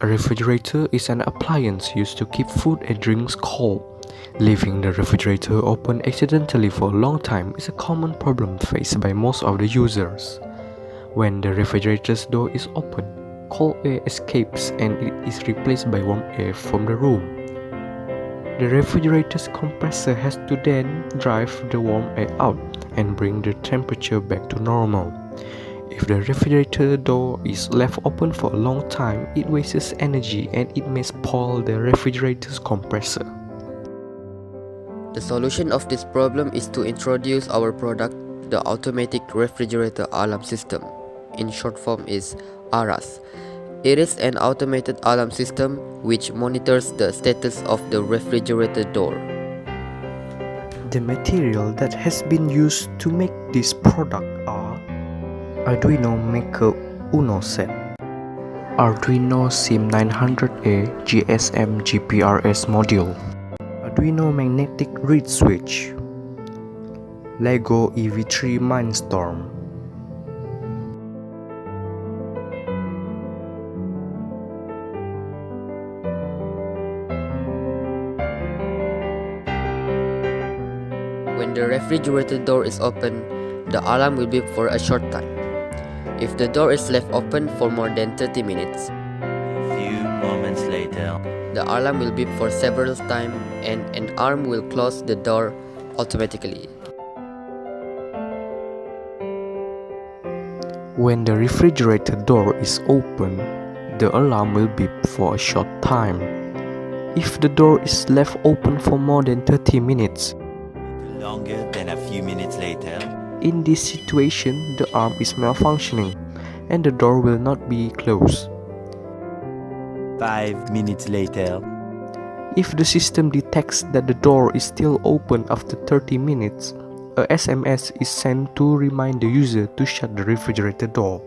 A refrigerator is an appliance used to keep food and drinks cold. Leaving the refrigerator open accidentally for a long time is a common problem faced by most of the users. When the refrigerator's door is open, cold air escapes and it is replaced by warm air from the room. The refrigerator's compressor has to then drive the warm air out and bring the temperature back to normal. If the refrigerator door is left open for a long time, it wastes energy and it may spoil the refrigerator's compressor. The solution of this problem is to introduce our product, the Automatic Refrigerator Alarm System. In short form is ARAS. It is an automated alarm system which monitors the status of the refrigerator door. The material that has been used to make this product are Arduino Maker Uno set, Arduino SIM900A GSM GPRS module, Arduino magnetic reed switch, Lego EV3 Mindstorm. When the refrigerator door is open, the alarm will beep for a short time. If the door is left open for more than 30 minutes, A few moments later, the alarm will beep for several times and an alarm will close the door automatically. When the refrigerator door is open, the alarm will beep for a short time. If the door is left open for more than 30 minutes, longer than a few minutes later, in this situation, the alarm is malfunctioning and the door will not be closed. 5 minutes later, If the system detects that the door is still open after 30 minutes, a SMS is sent to remind the user to shut the refrigerator door.